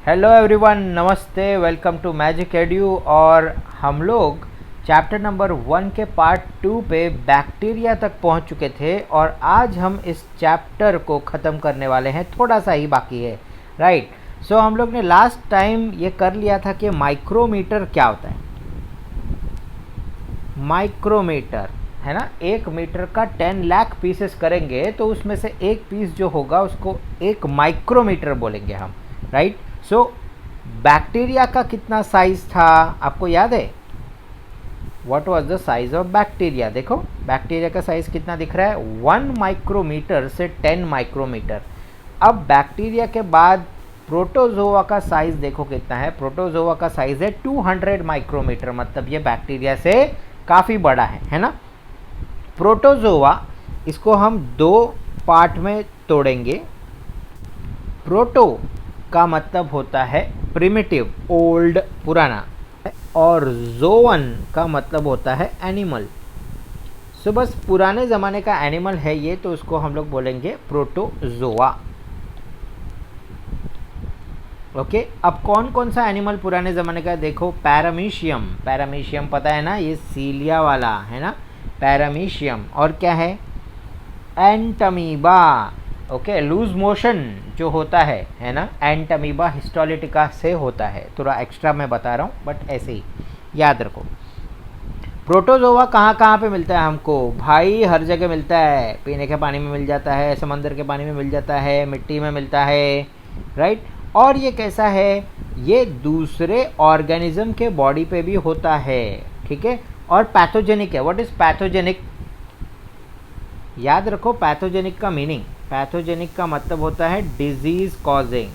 Hello everyone, नमस्ते, welcome to magic edu. और हम लोग चैप्टर नंबर 1 के पार्ट 2 पे बैक्टीरिया तक पहुंच चुके थे और आज हम इस चैप्टर को ख़त्म करने वाले हैं। थोड़ा सा ही बाकी है, राइट। सो हम लोग ने लास्ट टाइम ये कर लिया था कि माइक्रोमीटर क्या होता है। माइक्रोमीटर है ना, 1 मीटर का 10 लाख पीसेस करेंगे तो उसमें से एक पीस जो होगा उसको एक माइक्रोमीटर बोलेंगे हम, राइट। सो बैक्टीरिया का कितना साइज था आपको याद है? What was the size of bacteria? देखो बैक्टीरिया का साइज कितना दिख रहा है, 1 माइक्रोमीटर से 10 माइक्रोमीटर। अब बैक्टीरिया के बाद प्रोटोजोआ का साइज देखो कितना है। प्रोटोजोआ का साइज है 200 माइक्रोमीटर, मतलब ये बैक्टीरिया से काफ़ी बड़ा है ना। प्रोटोजोआ, इसको हम 2 पार्ट में तोड़ेंगे। प्रोटो का मतलब होता है प्रिमिटिव, ओल्ड, पुराना, और जोवन का मतलब होता है एनिमल। सो बस पुराने ज़माने का एनिमल है ये, तो उसको हम लोग बोलेंगे प्रोटोजोआ। ओके, अब कौन कौन सा एनिमल पुराने ज़माने का देखो। पैरामीशियम, पैरामीशियम पता है ना, ये सीलिया वाला है ना, पैरामीशियम। और क्या है? एंटमीबा। ओके, लूज मोशन जो होता है ना, एंटमीबा हिस्टोलिटिका से होता है। थोड़ा एक्स्ट्रा मैं बता रहा हूँ बट ऐसे ही याद रखो। प्रोटोजोआ कहाँ कहाँ पे मिलता है हमको भाई? हर जगह मिलता है। पीने के पानी में मिल जाता है, समंदर के पानी में मिल जाता है, मिट्टी में मिलता है, राइट। और ये कैसा है? ये दूसरे ऑर्गेनिज्म के बॉडी पे भी होता है, ठीक है। और पैथोजेनिक है। What is pathogenic? याद रखो पैथोजेनिक का मीनिंग। पैथोजेनिक का मतलब होता है disease causing,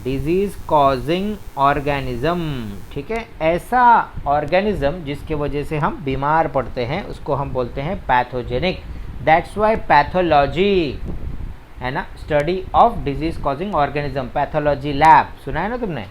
disease causing organism, ठीक है। ऐसा ऑर्गेनिज्म जिसके वजह से हम बीमार पड़ते हैं उसको हम बोलते हैं पैथोजेनिक। दैट्स वाई पैथोलॉजी है ना, study of disease causing organism, pathology lab सुना है ना तुमने।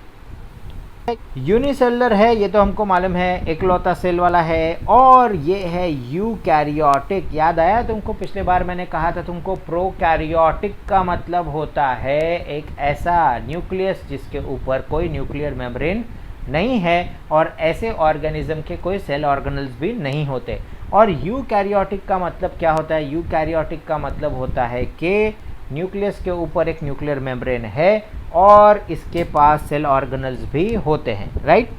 यूनिसेलुलर है, ये तो हमको मालूम है, एकलौता सेल वाला है। और ये है यूकैरियोटिक। याद आया तुमको? पिछले बार मैंने कहा था तुमको प्रोकैरियोटिक का मतलब होता है एक ऐसा न्यूक्लियस जिसके ऊपर कोई न्यूक्लियर मेम्ब्रेन नहीं है और ऐसे ऑर्गेनिज्म के कोई सेल ऑर्गेनल्स भी नहीं होते। और यूकैरियोटिक का मतलब क्या होता है? यूकैरियोटिक का मतलब होता है कि न्यूक्लियस के ऊपर एक न्यूक्लियर मेम्ब्रेन है और इसके पास सेल ऑर्गेनल्स भी होते हैं, right.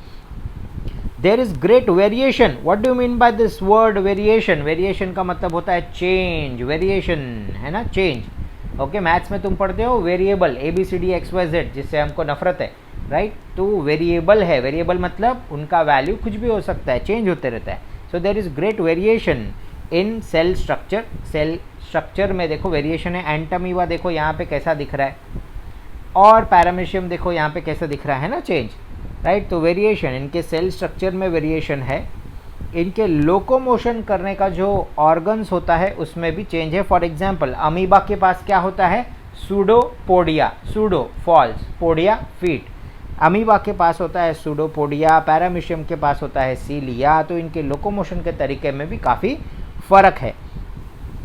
There is great variation. What do you mean by this word variation? Variation का मतलब होता है चेंज, वेरिएशन है ना, चेंज। ओके, मैथ्स में तुम पढ़ते हो वेरिएबल, ABCD XYZ, जिससे हमको नफरत है, राइट। तो वेरिएबल है, वेरिएबल मतलब उनका वैल्यू कुछ भी हो सकता है, चेंज होते रहता है। So there is great variation in cell structure. Cell structure में देखो वेरिएशन है। एंटमीबा देखो यहाँ पे कैसा दिख रहा है, और पैरामीशियम देखो यहाँ पे कैसा दिख रहा है ना, चेंज, राइट। तो वेरिएशन, इनके सेल स्ट्रक्चर में वेरिएशन है। इनके लोकोमोशन करने का जो ऑर्गन्स होता है उसमें भी चेंज है। फॉर एग्जांपल अमीबा के पास क्या होता है? Pseudopodia, pseudo false, podia feet. Amoeba के पास होता है सूडोपोडिया, पैरामीशियम के पास होता है सीलिया। तो इनके लोकोमोशन के तरीके में भी काफ़ी फ़र्क है।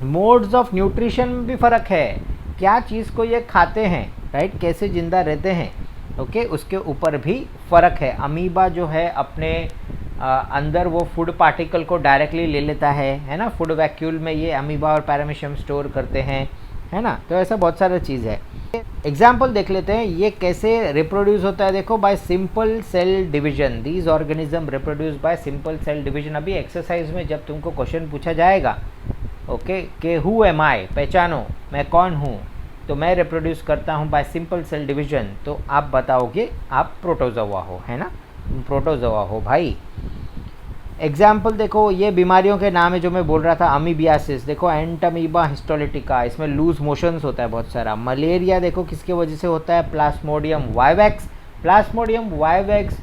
मोड्स ऑफ न्यूट्रिशन में भी फ़र्क है, क्या चीज़ को ये खाते हैं, राइट, कैसे ज़िंदा रहते हैं, ओके, उसके ऊपर भी फ़र्क है। अमीबा जो है अपने अंदर वो फूड पार्टिकल को डायरेक्टली ले लेता है ना, फूड वैक्यूल में ये अमीबा और पैरामीशियम स्टोर करते हैं, है ना। तो ऐसा बहुत सारा चीज़ है। एग्जाम्पल देख लेते हैं ये कैसे रिप्रोड्यूस होता है। देखो, by simple cell division, these organism reproduce by simple cell division. अभी एक्सरसाइज में जब तुमको क्वेश्चन पूछा जाएगा, ओके, कि हु एम आई, पहचानो मैं कौन हूँ, तो मैं रिप्रोड्यूस करता हूँ बाय सिंपल सेल डिवीजन, तो आप बताओगे आप प्रोटोजोआ हो, है ना, प्रोटोजोआ हो भाई। एग्जाम्पल देखो, ये बीमारियों के नाम है जो मैं बोल रहा था। अमीबियासिस देखो, एंटमीबा हिस्टोलिटिका, इसमें लूज मोशंस होता है बहुत सारा। मलेरिया देखो किसके वजह से होता है? Plasmodium vivax. प्लाज्मोडियम वाइवेक्स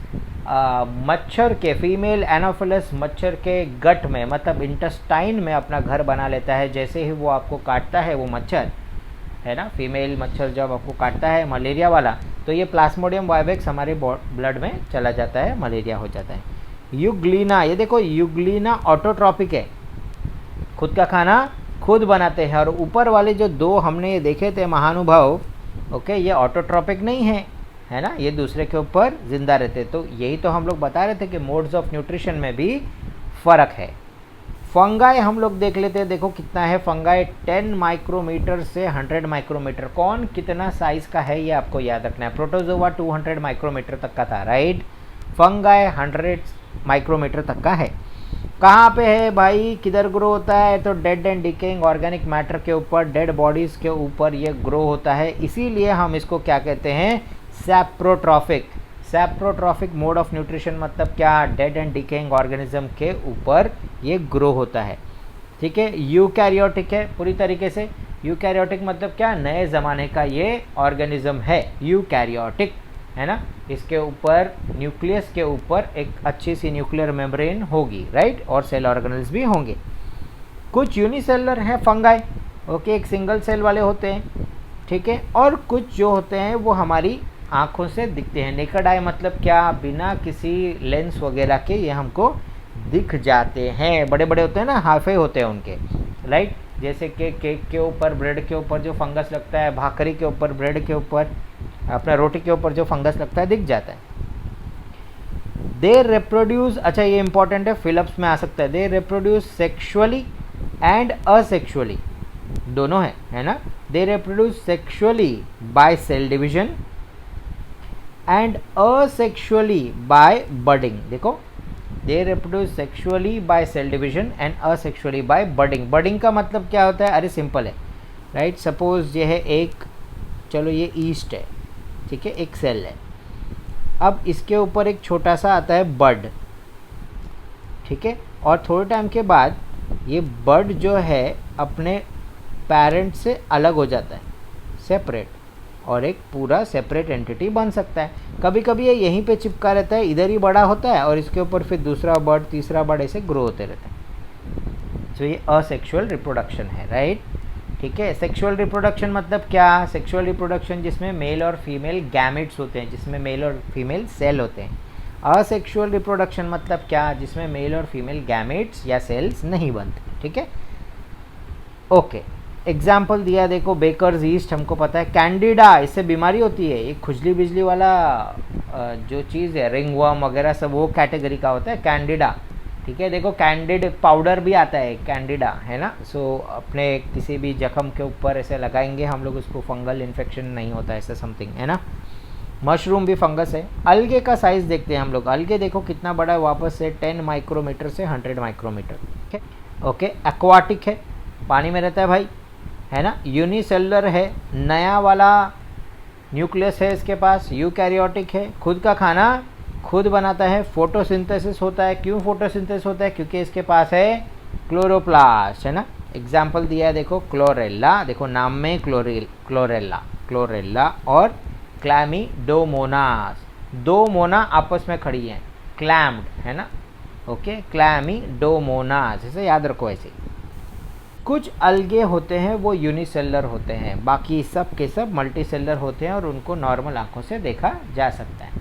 मच्छर के, फीमेल एनोफिलस मच्छर के गट में, मतलब इंटेस्टाइन में अपना घर बना लेता है। जैसे ही वो आपको काटता है, वो मच्छर है ना, फीमेल मच्छर जब आपको काटता है मलेरिया वाला, तो ये प्लाज्मोडियम वाइवेक्स हमारे ब्लड में चला जाता है, मलेरिया हो जाता है। यूग्लिना, ये देखो यूग्लिना ऑटोट्रॉपिक है, खुद का खाना खुद बनाते हैं। और ऊपर वाले जो 2 हमने ये देखे थे महानुभाव, ओके, ये ऑटोट्रॉपिक नहीं है, है ना, ये दूसरे के ऊपर जिंदा रहते। तो यही तो हम लोग बता रहे थे कि मोड्स ऑफ न्यूट्रिशन में भी फ़र्क है। फंगाई हम लोग देख लेते हैं, देखो कितना है फंगाई, 10 माइक्रोमीटर से 100 माइक्रोमीटर। कौन कितना साइज का है ये आपको याद रखना है। प्रोटोजोआ 200 माइक्रोमीटर तक का था, राइट। फंगाई 100 माइक्रोमीटर तक का है। कहाँ पे है भाई, किधर ग्रो होता है, तो dead and decaying organic matter के ऊपर, डेड बॉडीज़ के ऊपर ये ग्रो होता है। इसीलिए हम इसको क्या कहते हैं, सैप्रोट्रॉफिक। सैप्रोट्रॉफिक मोड ऑफ न्यूट्रिशन मतलब क्या, डेड एंड डिकेइंग ऑर्गेनिज्म के ऊपर ये ग्रो होता है। ठीक है, यूकैरियोटिक है पूरी तरीके से। यूकैरियोटिक मतलब क्या, नए ज़माने का ये ऑर्गेनिज्म है यूकैरियोटिक, है ना। इसके ऊपर न्यूक्लियस के ऊपर एक अच्छी सी न्यूक्लियर मेम्ब्रेन होगी, राइट, और सेल ऑर्गेनल्स भी होंगे। कुछ यूनिसेलुलर है फंगाई, ओके, एक सिंगल सेल वाले होते हैं, ठीक है। और कुछ जो होते हैं वो हमारी आँखों से दिखते हैं। नेकेड आई मतलब क्या, बिना किसी लेंस वगैरह के ये हमको दिख जाते हैं। बड़े बड़े होते हैं ना, हाफे होते हैं उनके, राइट। जैसे कि केक के ऊपर, ब्रेड के ऊपर जो फंगस लगता है, भाकरी के ऊपर, ब्रेड के ऊपर, अपना रोटी के ऊपर जो फंगस लगता है दिख जाता है। दे रिप्रोड्यूस, अच्छा ये इंपॉर्टेंट है, फिलिप्स में आ सकता है। They reproduce sexually and asexually, दोनों है ना। They reproduce sexually by cell division and asexually by budding. देखो, they reproduce sexually by cell division and asexually by budding. Budding का मतलब क्या होता है, अरे सिंपल है, राइट। सपोज ये है एक, चलो ये ईस्ट है, ठीक है, एक सेल है। अब इसके ऊपर एक छोटा सा आता है बड, ठीक है, और थोड़े टाइम के बाद ये बड जो है अपने पेरेंट से अलग हो जाता है, सेपरेट, और एक पूरा सेपरेट एंटिटी बन सकता है। कभी कभी ये यहीं पे चिपका रहता है, इधर ही बड़ा होता है और इसके ऊपर फिर दूसरा बर्ड, तीसरा बर्ड, ऐसे ग्रो होते रहते हैं। तो ये असेक्सुअल रिप्रोडक्शन है, राइट, ठीक है। सेक्सुअल रिप्रोडक्शन मतलब क्या, सेक्सुअल रिप्रोडक्शन जिसमें मेल और फीमेल गैमेट्स होते हैं, जिसमें मेल और फीमेल सेल होते हैं। असेक्सुअल रिप्रोडक्शन मतलब क्या, जिसमें मेल और फीमेल गैमेट्स या सेल्स नहीं बनते, ठीक है, ओके। एग्जाम्पल दिया देखो, बेकर्स ईस्ट हमको पता है, कैंडिडा, इससे बीमारी होती है, एक खुजली बिजली वाला जो चीज़ है, रिंगवर्म वगैरह सब वो कैटेगरी का होता है कैंडिडा, ठीक है। देखो कैंडिड पाउडर भी आता है, कैंडिडा, है ना। सो अपने किसी भी जख्म के ऊपर ऐसे लगाएंगे हम लोग, उसको फंगल इन्फेक्शन नहीं होता, ऐसा समथिंग, है ना। मशरूम भी फंगस है। अलगे का साइज़ देखते हैं हम लोग, अलगे देखो कितना बड़ा है, वापस से 10 माइक्रोमीटर से 100 माइक्रोमीटर, ठीक है, ओके। एक्वाटिक है, पानी में रहता है भाई, है ना। यूनिसेलुलर है, नया वाला न्यूक्लियस है इसके पास, यूकैरियोटिक है, खुद का खाना खुद बनाता है, फोटोसिंथेसिस होता है। क्यों फोटोसिंथेसिस होता है, क्योंकि इसके पास है क्लोरोप्लास्ट, है ना। एग्जाम्पल दिया है देखो, क्लोरेला, देखो नाम में क्लोरेला और क्लैमिडोमोनास, दो मोना आपस में खड़ी हैं, क्लैम्ड, है ना, ओके, क्लैमिडोमोनास, इसे याद रखो ऐसे। कुछ अलगे होते हैं वो यूनिसेलुलर होते हैं, बाकी सब के सब मल्टीसेलुलर होते हैं और उनको नॉर्मल आंखों से देखा जा सकता है।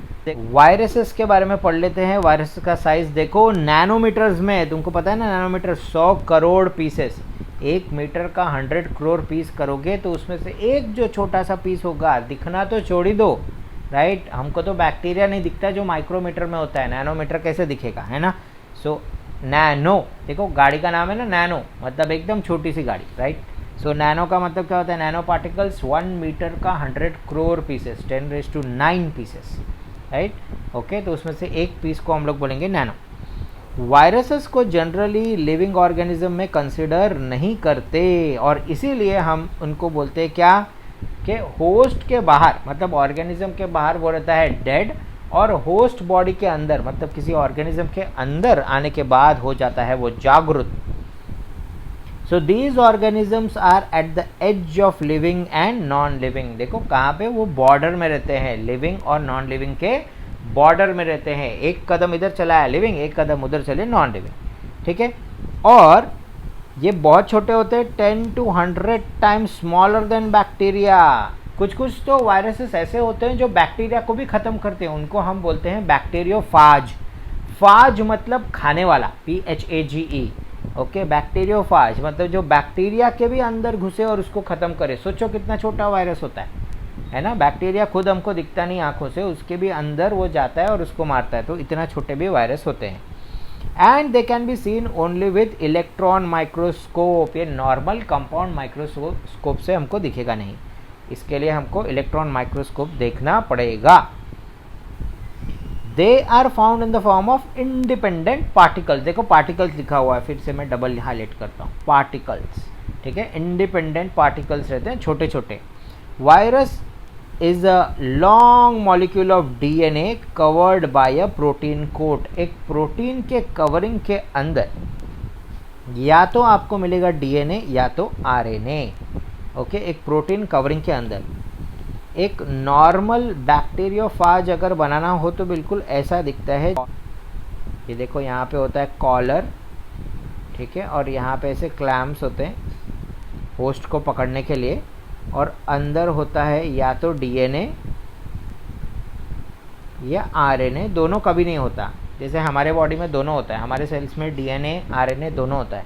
वायरसेस के बारे में पढ़ लेते हैं। वायरस का साइज देखो नैनोमीटर्स में, तुमको पता है ना, नैनोमीटर 100 करोड़ पीसेस, 1 मीटर का 100 करोड़ पीस करोगे तो उसमें से एक जो छोटा सा पीस होगा, दिखना तो छोड़ ही दो, राइट। हमको तो बैक्टीरिया नहीं दिखता जो माइक्रोमीटर में होता है, नैनोमीटर कैसे दिखेगा, है ना। सो नैनो, देखो गाड़ी का नाम है ना नैनो, मतलब एकदम छोटी सी गाड़ी, राइट। सो नैनो का मतलब क्या होता है, नैनो पार्टिकल्स 1 मीटर का 100 crore pieces, 10⁹ pieces, right, okay. तो उसमें से एक पीस को हम लोग बोलेंगे नैनो। वायरसेस को जनरली लिविंग ऑर्गेनिज्म में कंसिडर नहीं करते और इसीलिए हम उनको बोलते हैं क्या, कि होस्ट के बाहर, मतलब ऑर्गेनिज्म के बाहर वो रहता है डेड, और होस्ट बॉडी के अंदर, मतलब किसी ऑर्गेनिज्म के अंदर आने के बाद हो जाता है वो जागृत। So these organisms are at the edge of living and non living. देखो कहाँ पे, वो बॉर्डर में रहते हैं, लिविंग और नॉन लिविंग के बॉर्डर में रहते हैं। एक कदम इधर चला है लिविंग, एक कदम उधर चले नॉन लिविंग, ठीक है। और ये बहुत छोटे होते हैं, 10 to 100 times smaller than bacteria. कुछ कुछ तो वायरसेस ऐसे होते हैं जो बैक्टीरिया को भी ख़त्म करते हैं, उनको हम बोलते हैं बैक्टीरियोफाज। फाज मतलब खाने वाला, PHAGE, ओके। बैक्टीरियोफाज मतलब जो बैक्टीरिया के भी अंदर घुसे और उसको ख़त्म करे। सोचो कितना छोटा वायरस होता है, है ना। बैक्टीरिया खुद हमको दिखता नहीं आंखों से, उसके भी अंदर वो जाता है और उसको मारता है, तो इतना छोटे भी वायरस होते हैं। And they can be seen only with electron microscope. ये नॉर्मल कंपाउंड माइक्रोस्कोप से हमको दिखेगा नहीं, इसके लिए हमको इलेक्ट्रॉन माइक्रोस्कोप देखना पड़ेगा। They are found in the form of independent particles. देखो पार्टिकल्स लिखा हुआ है, फिर से मैं डबल हाईलाइट करता हूँ, पार्टिकल्स, ठीक है, इंडिपेंडेंट पार्टिकल्स रहते हैं छोटे छोटे। Virus is a long molecule of DNA covered by a protein coat. एक प्रोटीन के कवरिंग के अंदर या तो आपको मिलेगा डीएनए या तो आरएनए। ओके, एक प्रोटीन कवरिंग के अंदर। एक नॉर्मल बैक्टीरियोफाज अगर बनाना हो तो बिल्कुल ऐसा दिखता है। ये देखो यहाँ पे होता है कॉलर, ठीक है, और यहाँ पे ऐसे क्लैम्प्स होते हैं होस्ट को पकड़ने के लिए, और अंदर होता है या तो डीएनए या आरएनए। दोनों कभी नहीं होता, जैसे हमारे बॉडी में दोनों होता है, हमारे सेल्स में डीएनए आरएनए दोनों होता है।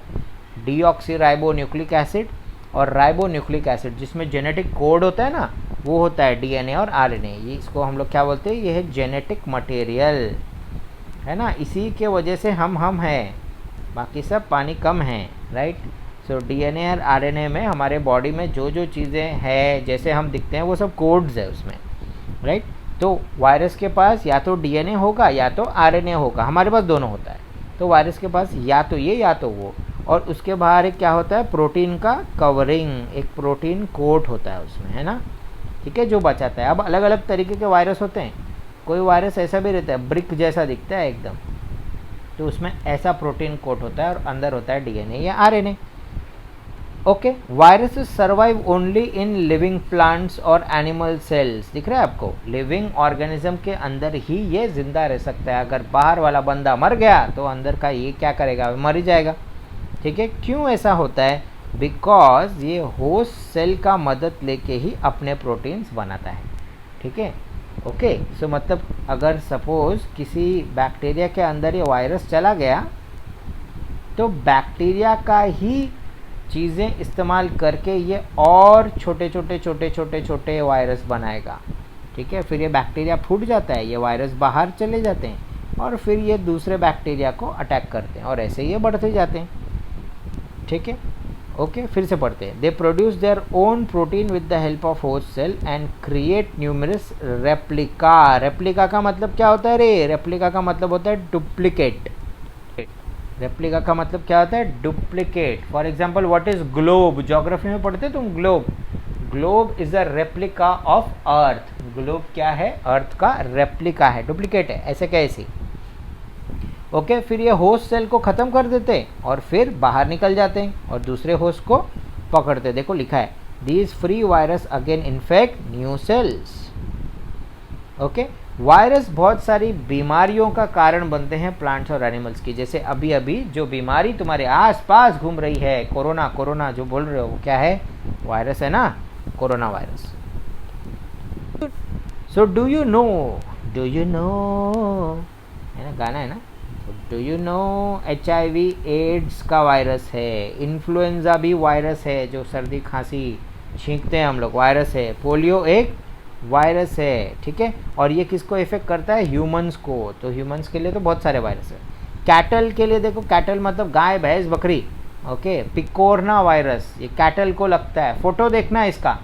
डीऑक्सी न्यूक्लिक एसिड और राइबो न्यूक्लिक एसिड, जिसमें जेनेटिक कोड होता है ना, वो होता है डीएनए और आरएनए। ये इसको हम लोग क्या बोलते हैं, ये है जेनेटिक मटेरियल, है ना। इसी के वजह से हम हैं, बाकी सब पानी कम है, राइट। सो डीएनए और आरएनए में हमारे बॉडी में जो जो चीज़ें हैं, जैसे हम दिखते हैं, वो सब कोड्स है उसमें, राइट। तो वायरस के पास या तो डीएनए होगा या तो आरएनए होगा, हमारे पास दोनों होता है। तो वायरस के पास या तो ये या तो वो, और उसके बाहर एक क्या होता है, प्रोटीन का कवरिंग, एक प्रोटीन कोट होता है उसमें, है ना, ठीक है, जो बचाता है। अब अलग अलग तरीके के वायरस होते हैं, कोई वायरस ऐसा भी रहता है ब्रिक जैसा दिखता है एकदम, तो उसमें ऐसा प्रोटीन कोट होता है और अंदर होता है डीएनए या RNA. Okay, viruses survive only in living plants और एनिमल सेल्स। दिख रहा है आपको, लिविंग ऑर्गेनिज्म के अंदर ही ये जिंदा रह सकता है। अगर बाहर वाला बंदा मर गया तो अंदर का ये क्या करेगा, मर ही जाएगा, ठीक है। क्यों ऐसा होता है, बिकॉज ये होस्ट सेल का मदद लेके ही अपने प्रोटीन्स बनाता है, ठीक है। ओके, सो मतलब अगर सपोज किसी बैक्टीरिया के अंदर ये वायरस चला गया, तो बैक्टीरिया का ही चीज़ें इस्तेमाल करके ये और छोटे छोटे वायरस बनाएगा, ठीक है। फिर ये बैक्टीरिया फूट जाता है, ये वायरस बाहर चले जाते हैं और फिर ये दूसरे बैक्टीरिया को अटैक करते हैं और ऐसे ये बढ़ते जाते हैं, ठीक है। ओके, फिर से पढ़ते हैं। They produce their own protein with the help of host cell and create numerous replica. Replica का मतलब क्या होता है रे, रेप्लिका का मतलब होता है डुप्लीकेट। रेप्लिका का मतलब क्या होता है, duplicate. For example what is globe, geography में पढ़ते तुम globe. Globe is a replica of earth. Globe क्या है, अर्थ का रेप्लिका है, डुप्लीकेट है, ऐसे कैसे। ओके, फिर ये होस्ट सेल को ख़त्म कर देते हैं और फिर बाहर निकल जाते हैं और दूसरे होस्ट को पकड़ते। देखो लिखा है, these free virus again infect new sales. Okay, virus बहुत सारी बीमारियों का कारण बनते हैं प्लांट्स और एनिमल्स की। जैसे अभी अभी जो बीमारी तुम्हारे आसपास घूम रही है, कोरोना, कोरोना जो बोल रहे हो, वो क्या है, वायरस है ना, corona virus. So do you know है ना, गाना है ना, do you know HIV AIDS का वायरस है। इन्फ्लुएंजा भी वायरस है, जो सर्दी खांसी छींकते हैं हम लोग, वायरस है। पोलियो एक वायरस है, ठीक है। और ये किसको इफेक्ट करता है, ह्यूमंस को। तो ह्यूमंस के लिए तो बहुत सारे वायरस है। कैटल के लिए देखो, कैटल मतलब गाय भैंस बकरी। ओके, पिकोरना वायरस ये कैटल को लगता है। फोटो देखना है इसका,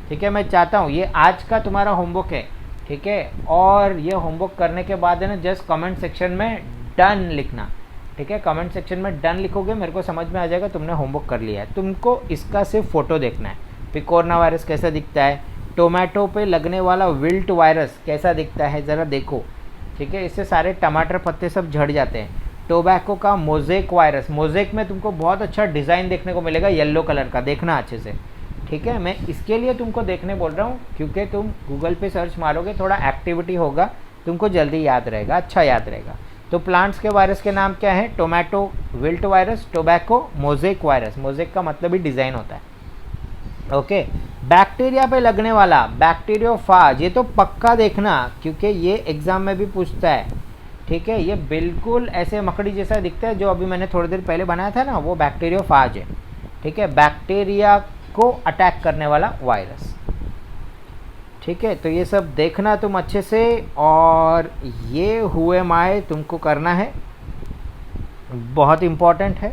ठीक है। मैं चाहता हूँ ये आज का तुम्हारा होमवर्क है, ठीक है। और ये होमवर्क करने के बाद है ना, जस्ट कमेंट सेक्शन में डन लिखना, ठीक है। कमेंट सेक्शन में डन लिखोगे, मेरे को समझ में आ जाएगा तुमने होमवर्क कर लिया है। तुमको इसका सिर्फ फोटो देखना है। पिकोरना वायरस कैसा दिखता है, टोमेटो पे लगने वाला विल्ट वायरस कैसा दिखता है, ज़रा देखो, ठीक है। इससे सारे टमाटर पत्ते सब झड़ जाते हैं। टोबैको का मोज़ेक वायरस, मोज़ेक में तुमको बहुत अच्छा डिज़ाइन देखने को मिलेगा येलो कलर का, देखना अच्छे से, ठीक है। मैं इसके लिए तुमको देखने बोल रहा हूँ क्योंकि तुम गूगल पे सर्च मारोगे, थोड़ा एक्टिविटी होगा, तुमको जल्दी याद रहेगा, अच्छा याद रहेगा। तो प्लांट्स के वायरस के नाम क्या है, tomato wilt virus, tobacco, mosaic virus. Mosaic का मतलब ही डिज़ाइन होता है। ओके, बैक्टीरिया पे लगने वाला बैक्टीरियोफाज, ये तो पक्का देखना क्योंकि ये एग्जाम में भी पूछता है, ठीक है। ये बिल्कुल ऐसे मकड़ी जैसा दिखता है, जो अभी मैंने थोड़ी देर पहले बनाया था ना, वो बैक्टीरियोफाज है, ठीक है। बैक्टीरिया को अटैक करने वाला वायरस। ठीक है, तो ये सब देखना तुम अच्छे से, और ये हुए माए तुमको करना है, बहुत इम्पॉर्टेंट है।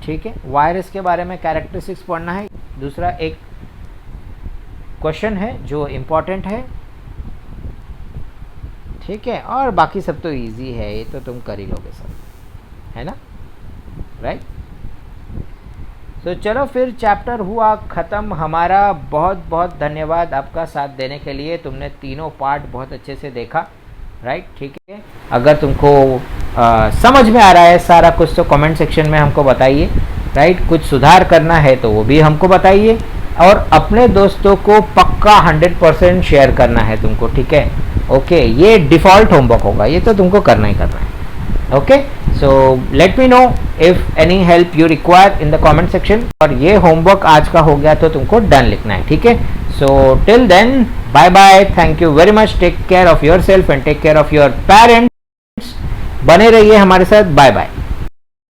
ठीक है, वायरस के बारे में कैरेक्टरिस्टिक्स पढ़ना है। दूसरा एक क्वेश्चन है जो इम्पॉर्टेंट है। ठीक है, और बाकी सब तो इजी है, ये तो तुम कर ही लोगे सब, है ना, राइट। तो चलो फिर चैप्टर हुआ ख़त्म हमारा। बहुत बहुत धन्यवाद आपका साथ देने के लिए, तुमने तीनों पार्ट बहुत अच्छे से देखा, राइट। ठीक है, अगर तुमको समझ में आ रहा है सारा कुछ तो कमेंट सेक्शन में हमको बताइए, राइट। कुछ सुधार करना है तो वो भी हमको बताइए, और अपने दोस्तों को पक्का 100% शेयर करना है तुमको, ठीक है। ओके, ये डिफ़ॉल्ट होमवर्क होगा, ये तो तुमको करना ही करना है। Okay, so let me know if any help you require in the comment section. और ये होमवर्क आज का हो गया तो तुमको डन लिखना है, ठीक है। So till then, bye bye, thank you very much, take care of your self and take care of your parents. बने रहिए हमारे साथ, बाय बाय।